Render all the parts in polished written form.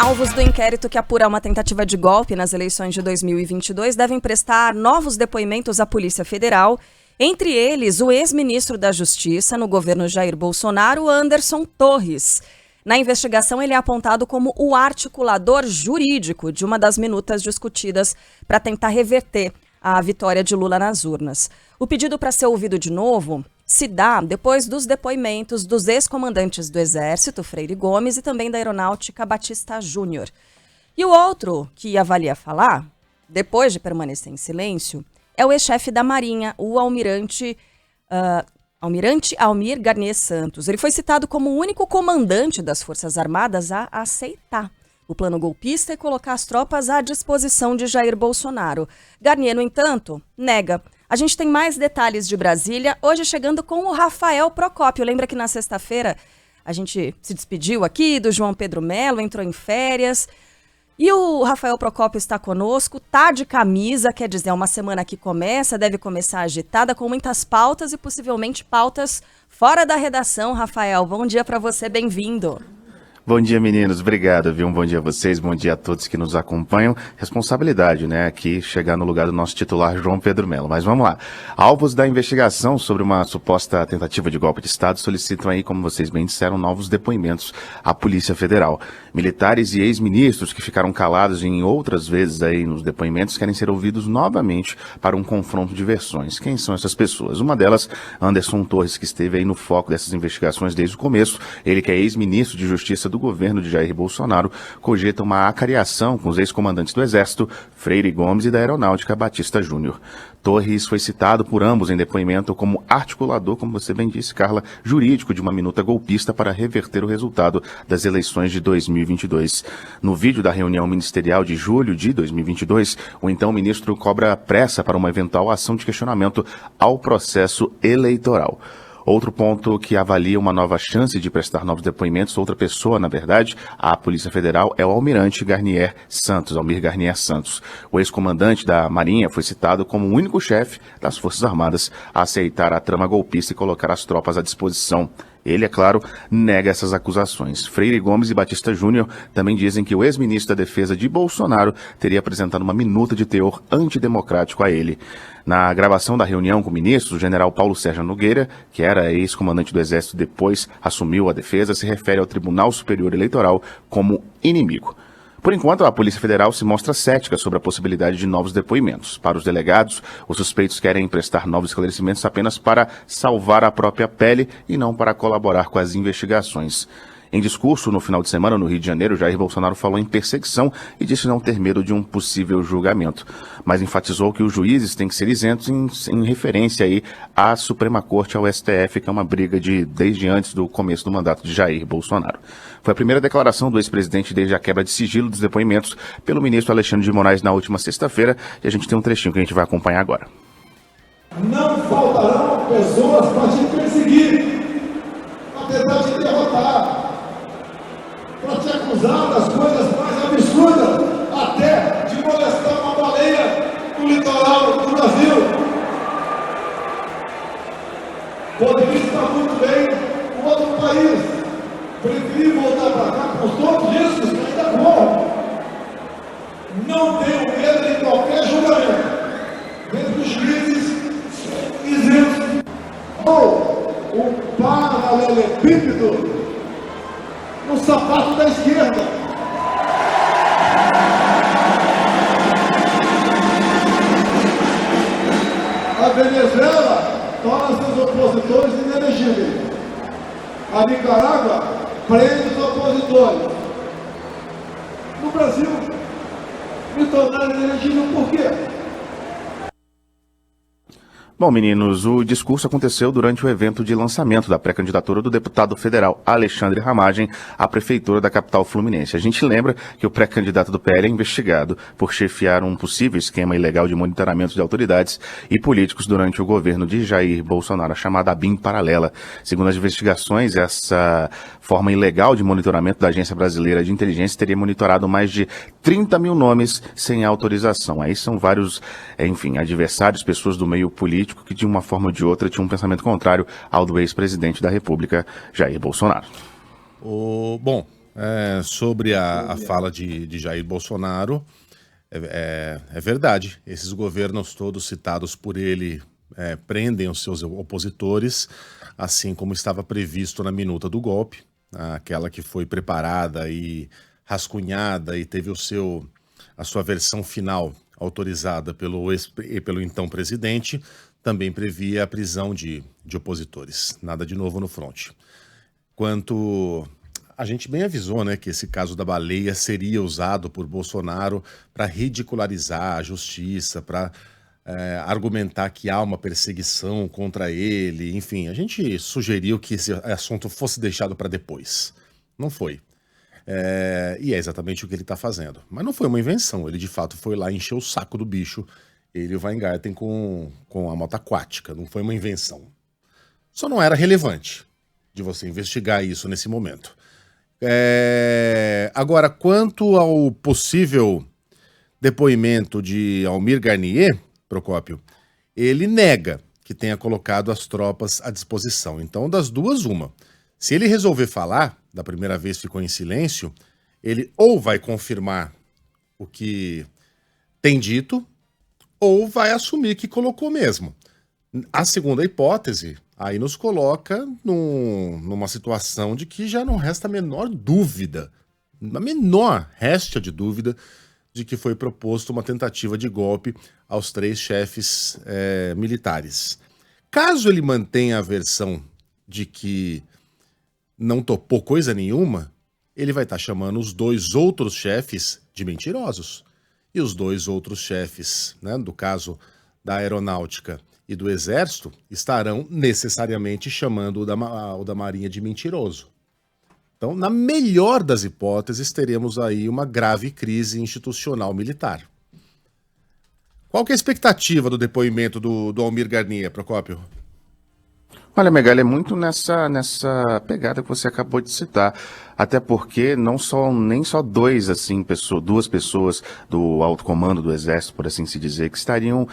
Alvos do inquérito que apura uma tentativa de golpe nas eleições de 2022 devem prestar novos depoimentos à Polícia Federal, entre eles o ex-ministro da Justiça no governo Jair Bolsonaro, Anderson Torres. Na investigação, ele é apontado como o articulador jurídico de uma das minutas discutidas para tentar reverter a vitória de Lula nas urnas. O pedido para ser ouvido de novo se dá depois dos depoimentos dos ex-comandantes do Exército, Freire Gomes, e também da Aeronáutica, Batista Júnior. E o outro que avalia falar, depois de permanecer em silêncio, é o ex-chefe da Marinha, o almirante Almir Garnier Santos. Ele foi citado como o único comandante das Forças Armadas a aceitar o plano golpista e colocar as tropas à disposição de Jair Bolsonaro. Garnier, no entanto, nega. A gente tem mais detalhes de Brasília, hoje chegando com o Rafael Procópio. Lembra que na sexta-feira a gente se despediu aqui do João Pedro Melo, entrou em férias. E o Rafael Procópio está conosco, tá de camisa, quer dizer, é uma semana que começa, deve começar agitada, com muitas pautas e possivelmente pautas fora da redação. Rafael, bom dia para você, bem-vindo. Bom dia, meninos. Obrigado, viu? Um bom dia a vocês, bom dia a todos que nos acompanham. Responsabilidade, né? Aqui chegar no lugar do nosso titular, João Pedro Melo. Mas vamos lá. Alvos da investigação sobre uma suposta tentativa de golpe de Estado solicitam aí, como vocês bem disseram, novos depoimentos à Polícia Federal. Militares e ex-ministros que ficaram calados em outras vezes aí nos depoimentos querem ser ouvidos novamente para um confronto de versões. Quem são essas pessoas? Uma delas, Anderson Torres, que esteve aí no foco dessas investigações desde o começo. Ele que é ex-ministro de Justiça do governo de Jair Bolsonaro, cogita uma acariação com os ex-comandantes do Exército, Freire Gomes, e da Aeronáutica, Batista Júnior. Torres foi citado por ambos em depoimento como articulador, como você bem disse, Carla, jurídico de uma minuta golpista para reverter o resultado das eleições de 2022. No vídeo da reunião ministerial de julho de 2022, o então ministro cobra pressa para uma eventual ação de questionamento ao processo eleitoral. Outro ponto que avalia uma nova chance de prestar novos depoimentos, outra pessoa, na verdade, à Polícia Federal, é o almirante Garnier Santos, Almir Garnier Santos. O ex-comandante da Marinha foi citado como o único chefe das Forças Armadas a aceitar a trama golpista e colocar as tropas à disposição. Ele, é claro, nega essas acusações. Freire Gomes e Batista Júnior também dizem que o ex-ministro da Defesa de Bolsonaro teria apresentado uma minuta de teor antidemocrático a ele. Na gravação da reunião com o ministro, o general Paulo Sérgio Nogueira, que era ex-comandante do Exército e depois assumiu a defesa, se refere ao Tribunal Superior Eleitoral como inimigo. Por enquanto, a Polícia Federal se mostra cética sobre a possibilidade de novos depoimentos. Para os delegados, os suspeitos querem prestar novos esclarecimentos apenas para salvar a própria pele e não para colaborar com as investigações. Em discurso no final de semana no Rio de Janeiro, Jair Bolsonaro falou em perseguição e disse não ter medo de um possível julgamento, mas enfatizou que os juízes têm que ser isentos em referência aí à Suprema Corte, ao STF, que é uma briga desde antes do começo do mandato de Jair Bolsonaro. Foi a primeira declaração do ex-presidente desde a quebra de sigilo dos depoimentos pelo ministro Alexandre de Moraes na última sexta-feira, e a gente tem um trechinho que a gente vai acompanhar agora. Não faltarão pessoas para te perseguir, apesar de derrotar, para te acusar das coisas mais absurdas, até de molestar uma baleia no litoral do Brasil. Poderia estar muito bem em outro país, preferir voltar para cá com todos esses que ainda morram. Não tenho medo de qualquer julgamento, entre os juízes isentos ou o paralelepípedo no sapato da esquerda. A Venezuela torna seus opositores inelegíveis. A Nicarágua prende os opositores. No Brasil, me tornaram inelegível por quê? Bom, meninos, o discurso aconteceu durante o evento de lançamento da pré-candidatura do deputado federal Alexandre Ramagem à prefeitura da capital fluminense. A gente lembra que o pré-candidato do PL é investigado por chefiar um possível esquema ilegal de monitoramento de autoridades e políticos durante o governo de Jair Bolsonaro, a chamada BIM paralela. Segundo as investigações, essa forma ilegal de monitoramento da Agência Brasileira de Inteligência teria monitorado mais de 30 mil nomes sem autorização. Aí são vários, adversários, pessoas do meio político que de uma forma ou de outra tinham um pensamento contrário ao do ex-presidente da República, Jair Bolsonaro. Bom, Sobre a fala de Jair Bolsonaro, é verdade. Esses governos todos citados por ele prendem os seus opositores, assim como estava previsto na minuta do golpe, aquela que foi preparada e rascunhada e teve a sua versão final autorizada pelo então presidente, também previa a prisão de opositores. Nada de novo no fronte. A gente bem avisou, né, que esse caso da baleia seria usado por Bolsonaro para ridicularizar a justiça, para argumentar que há uma perseguição contra ele. Enfim, a gente sugeriu que esse assunto fosse deixado para depois. Não foi. E é exatamente o que ele está fazendo. Mas não foi uma invenção. Ele, de fato, foi lá encher o saco do bicho. Ele e o Weingarten com a moto aquática. Não foi uma invenção. Só não era relevante de você investigar isso nesse momento. Agora, quanto ao possível depoimento de Almir Garnier, Procópio, ele nega que tenha colocado as tropas à disposição. Então, das duas, uma. Se ele resolver falar, da primeira vez ficou em silêncio, ele ou vai confirmar o que tem dito, ou vai assumir que colocou mesmo. A segunda hipótese aí nos coloca numa situação de que já não resta a menor dúvida, a menor réstia de dúvida, de que foi proposto uma tentativa de golpe aos 3 chefes militares. Caso ele mantenha a versão de que não topou coisa nenhuma, ele vai estar chamando os 2 outros chefes de mentirosos. E os 2 outros chefes, né, do caso da Aeronáutica e do Exército, estarão necessariamente chamando o da Marinha de mentiroso. Então, na melhor das hipóteses, teremos aí uma grave crise institucional militar. Qual que é a expectativa do depoimento do Almir Garnier, Procópio? Olha, Megali, é muito nessa pegada que você acabou de citar. Até porque nem só duas pessoas do alto comando do Exército, por assim se dizer, que estariam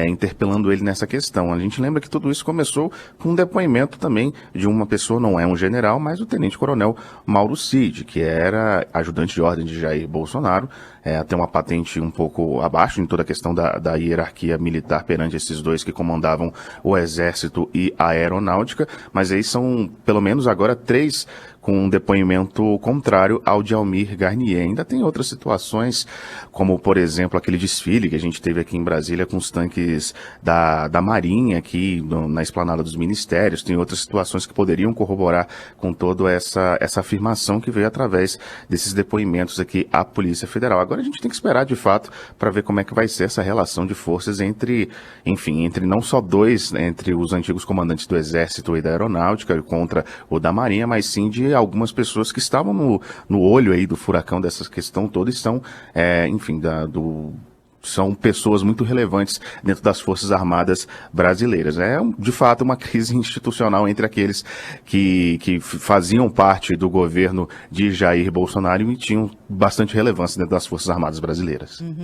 interpelando ele nessa questão. A gente lembra que tudo isso começou com um depoimento também de uma pessoa, não é um general, mas o tenente-coronel Mauro Cid, que era ajudante de ordem de Jair Bolsonaro, até uma patente um pouco abaixo em toda a questão da hierarquia militar perante esses 2 que comandavam o Exército e a Aeronáutica, mas aí são pelo menos agora 3 com um depoimento contrário ao de Almir Garnier. Ainda tem outras situações, como, por exemplo, aquele desfile que a gente teve aqui em Brasília com os tanques da Marinha, aqui na esplanada dos ministérios. Tem outras situações que poderiam corroborar com toda essa afirmação que veio através desses depoimentos aqui à Polícia Federal. Agora a gente tem que esperar, de fato, para ver como é que vai ser essa relação de forças entre não só 2, entre os antigos comandantes do Exército e da Aeronáutica contra o da Marinha, mas sim de algumas pessoas que estavam no olho aí do furacão dessa questão toda e são, são pessoas muito relevantes dentro das Forças Armadas brasileiras. É, de fato, uma crise institucional entre aqueles que faziam parte do governo de Jair Bolsonaro e tinham bastante relevância dentro das Forças Armadas brasileiras.